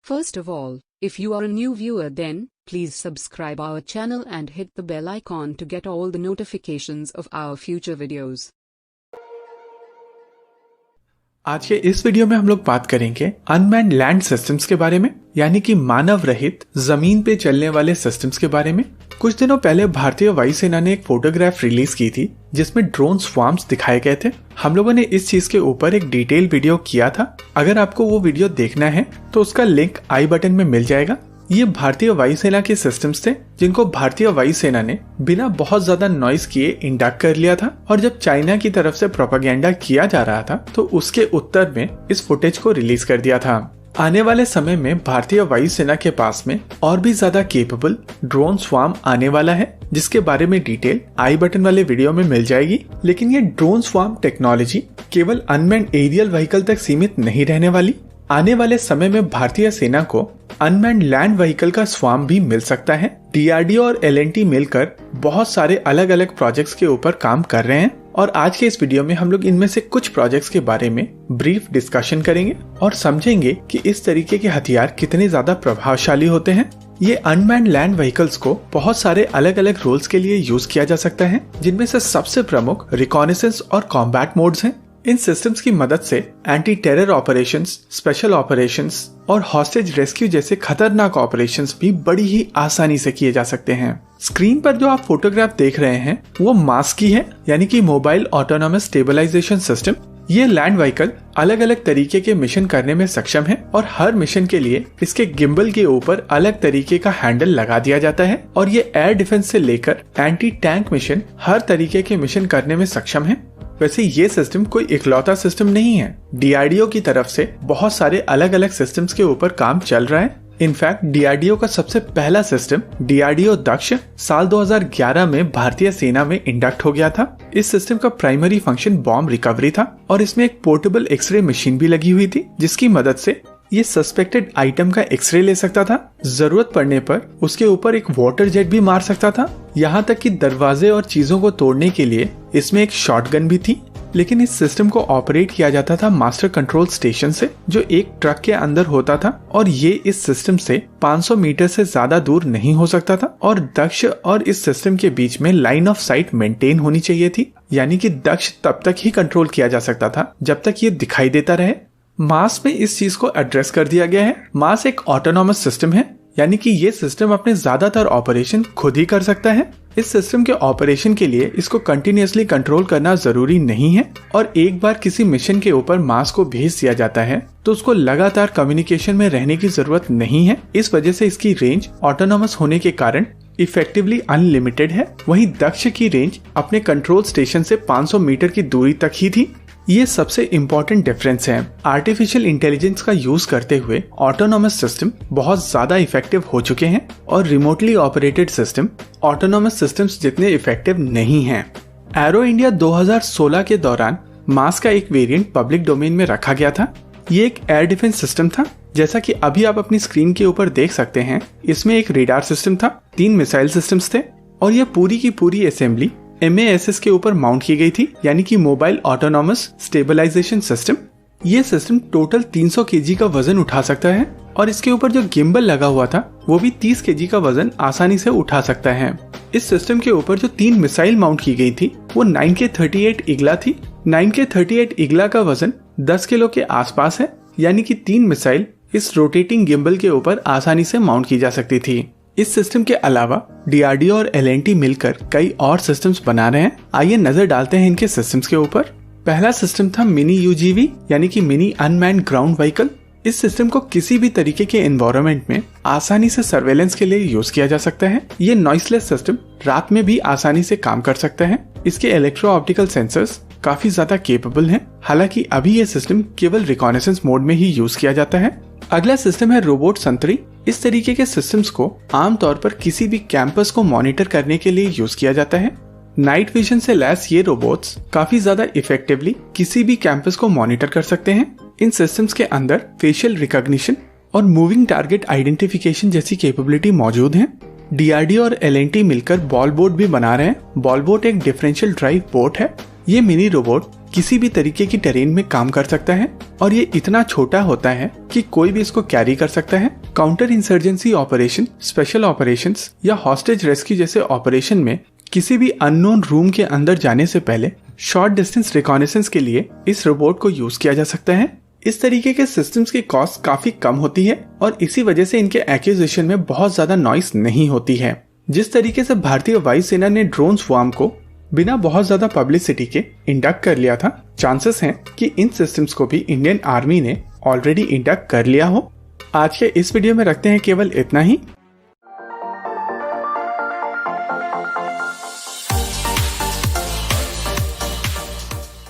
First of all, if you are a new viewer, then please subscribe our channel and hit the bell icon to get all the notifications of our future videos. आज के इस video में हम लोग बात करेंगे unmanned land systems के बारे में, यानी कि मानव रहित जमीन पे चलने वाले सिस्टम्स के बारे में। कुछ दिनों पहले भारतीय वायुसेना ने एक फोटोग्राफ रिलीज की थी जिसमें ड्रोन स्वार्म्स दिखाए गए थे। हम लोगों ने इस चीज के ऊपर एक डिटेल वीडियो किया था। अगर आपको वो वीडियो देखना है तो उसका लिंक आई बटन में मिल जाएगा। ये भारतीय वायुसेना के सिस्टम्स थे जिनको भारतीय वायुसेना ने बिना बहुत ज्यादा नॉइस किए इंडक्ट कर लिया था, और जब चाइना की तरफ से प्रोपेगेंडा किया जा रहा था तो उसके उत्तर में इस फुटेज को रिलीज कर दिया था। आने वाले समय में भारतीय वायुसेना के पास में और भी ज्यादा केपेबल ड्रोन स्वार्म आने वाला है, जिसके बारे में डिटेल आई बटन वाले वीडियो में मिल जाएगी। लेकिन ये ड्रोन स्वार्म टेक्नोलॉजी केवल अनमैन्ड एरियल व्हीकल तक सीमित नहीं रहने वाली। आने वाले समय में भारतीय सेना को अनमैन्ड लैंड व्हीकल का स्वार्म भी मिल सकता है। डीआरडीओ और एलएनटी मिलकर बहुत सारे अलग अलग प्रोजेक्ट्स के ऊपर काम कर रहे हैं, और आज के इस वीडियो में हम लोग इनमें से कुछ प्रोजेक्ट्स के बारे में ब्रीफ डिस्कशन करेंगे और समझेंगे कि इस तरीके के हथियार कितने ज्यादा प्रभावशाली होते हैं। ये अनमैन्ड लैंड व्हीकल्स को बहुत सारे अलग अलग रोल्स के लिए यूज किया जा सकता है, जिनमें से सबसे प्रमुख रिकॉनेसेंस और कॉम्बैट मोड्स हैं। इन सिस्टम्स की मदद से anti terror operations, special operations और हॉस्टेज रेस्क्यू जैसे खतरनाक ऑपरेशंस भी बड़ी ही आसानी से किए जा सकते हैं। स्क्रीन पर जो आप फोटोग्राफ देख रहे हैं वो मास की है, यानी कि मोबाइल ऑटोनोमस स्टेबलाइजेशन सिस्टम। ये लैंड व्हीकल अलग अलग तरीके के मिशन करने में सक्षम है, और हर मिशन के लिए इसके गिम्बल के ऊपर अलग तरीके का हैंडल लगा दिया जाता है, और ये एयर डिफेंस से लेकर एंटी टैंक मिशन हर तरीके के मिशन करने में सक्षम है। वैसे ये सिस्टम कोई इकलौता सिस्टम नहीं है। डीआरडीओ की तरफ से बहुत सारे अलग अलग सिस्टम्स के ऊपर काम चल रहा है। इनफैक्ट डीआरडीओ का सबसे पहला सिस्टम डीआरडीओ दक्ष साल 2011 में भारतीय सेना में इंडक्ट हो गया था। इस सिस्टम का प्राइमरी फंक्शन बॉम्ब रिकवरी था, और इसमें एक पोर्टेबल एक्सरे मशीन भी लगी हुई थी, जिसकी मदद से ये सस्पेक्टेड आइटम का एक्सरे ले सकता था। जरूरत पड़ने पर उसके ऊपर एक वाटर जेट भी मार सकता था। यहाँ तक कि दरवाजे और चीजों को तोड़ने के लिए इसमें एक शॉटगन भी थी। लेकिन इस सिस्टम को ऑपरेट किया जाता था मास्टर कंट्रोल स्टेशन से, जो एक ट्रक के अंदर होता था, और ये इस सिस्टम से 500 मीटर से ज्यादा दूर नहीं हो सकता था। और दक्ष और इस सिस्टम के बीच में लाइन ऑफ साइट मेंटेन होनी चाहिए थी, यानी कि दक्ष तब तक ही कंट्रोल किया जा सकता था जब तक ये दिखाई देता रहे। मास में इस चीज को एड्रेस कर दिया गया है। मास एक ऑटोनॉमस सिस्टम है, यानी कि ये सिस्टम अपने ज्यादातर ऑपरेशन खुद ही कर सकता है। इस सिस्टम के ऑपरेशन के लिए इसको कंटिन्यूअसली कंट्रोल करना जरूरी नहीं है, और एक बार किसी मिशन के ऊपर मास को भेज दिया जाता है तो उसको लगातार कम्युनिकेशन में रहने की जरूरत नहीं है। इस वजह से इसकी रेंज ऑटोनॉमस होने के कारण इफेक्टिवली अनलिमिटेड है। वहीं दक्ष की रेंज अपने कंट्रोल स्टेशन से 500 मीटर की दूरी तक ही थी। ये सबसे इम्पोर्टेंट डिफरेंस है। आर्टिफिशियल इंटेलिजेंस का यूज करते हुए ऑटोनॉमस सिस्टम बहुत ज्यादा इफेक्टिव हो चुके हैं, और remotely operated system autonomous systems जितने इफेक्टिव नहीं हैं। एरो इंडिया 2016 के दौरान मास का एक वेरिएंट पब्लिक डोमेन में रखा गया था। ये एक एयर डिफेंस सिस्टम था, जैसा कि अभी आप अपनी स्क्रीन के ऊपर देख सकते हैं। इसमें एक रेडार सिस्टम था, 3 मिसाइल सिस्टम्स थे, और ये पूरी की पूरी असेंबली MASS के ऊपर माउंट की गई थी, यानी कि मोबाइल ऑटोनॉमस स्टेबलाइजेशन सिस्टम। ये सिस्टम टोटल 300 kg का वजन उठा सकता है, और इसके ऊपर जो गिम्बल लगा हुआ था वो भी 30 kg का वजन आसानी से उठा सकता है। इस सिस्टम के ऊपर जो 3 मिसाइल माउंट की गई थी वो 9K38 ईगला थी। 9K38 ईगला का वजन 10 किलो के आसपास है, यानी कि 3 मिसाइल इस रोटेटिंग गिम्बल के ऊपर आसानी से माउंट की जा सकती थी। इस सिस्टम के अलावा डीआरडीओ और एलएनटी मिलकर कई और सिस्टम्स बना रहे हैं। आइए नजर डालते हैं इनके सिस्टम्स के ऊपर। पहला सिस्टम था मिनी यूजीवी, यानी कि मिनी अनमैन्ड ग्राउंड व्हीकल। इस सिस्टम को किसी भी तरीके के एनवायरनमेंट में आसानी से सर्वेलेंस के लिए यूज किया जा सकता है। ये नॉइसलेस सिस्टम रात में भी आसानी से काम कर सकता है। इसके इलेक्ट्रो ऑप्टिकल सेंसर्स काफी ज्यादा केपेबल हैं। हालांकि अभी ये सिस्टम केवल रिकॉनेसेंस मोड में ही यूज किया जाता है। अगला सिस्टम है रोबोट संतरी। इस तरीके के सिस्टम्स को आमतौर पर किसी भी कैंपस को मॉनिटर करने के लिए यूज किया जाता है। नाइट विजन से लैस ये रोबोट्स काफी ज्यादा इफेक्टिवली किसी भी कैंपस को मॉनिटर कर सकते हैं। इन सिस्टम्स के अंदर फेशियल रिकॉग्निशन और मूविंग टारगेट आइडेंटिफिकेशन जैसी कैपेबिलिटी मौजूद है। डीआरडीओ और एलएनटी मिलकर बॉल बोट भी बना रहे हैं। बॉल बोट एक डिफरेंशियल ड्राइव बोट है। ये मिनी रोबोट किसी भी तरीके की टेरेन में काम कर सकता है और ये इतना छोटा होता है कि कोई भी इसको कैरी कर सकता है। Counter insurgency operation, special operations या हॉस्टेज रेस्क्यू जैसे ऑपरेशन में किसी भी अननोन रूम के अंदर जाने से पहले शॉर्ट डिस्टेंस रिकॉनेसेंस के लिए इस रोबोट को यूज किया जा सकता है। इस तरीके के सिस्टम्स की कॉस्ट काफी कम होती है और इसी वजह से इनके एक्विजिशन में बहुत ज्यादा नॉइस नहीं होती है। जिस तरीके से भारतीय वायुसेना ने ड्रोन स्वार्म को बिना बहुत ज्यादा पब्लिसिटी के इंडक्ट कर लिया था, चांसेस हैं कि इन सिस्टम्स को भी इंडियन आर्मी ने ऑलरेडी इंडक्ट कर लिया हो। आज के इस वीडियो में रखते हैं केवल इतना ही।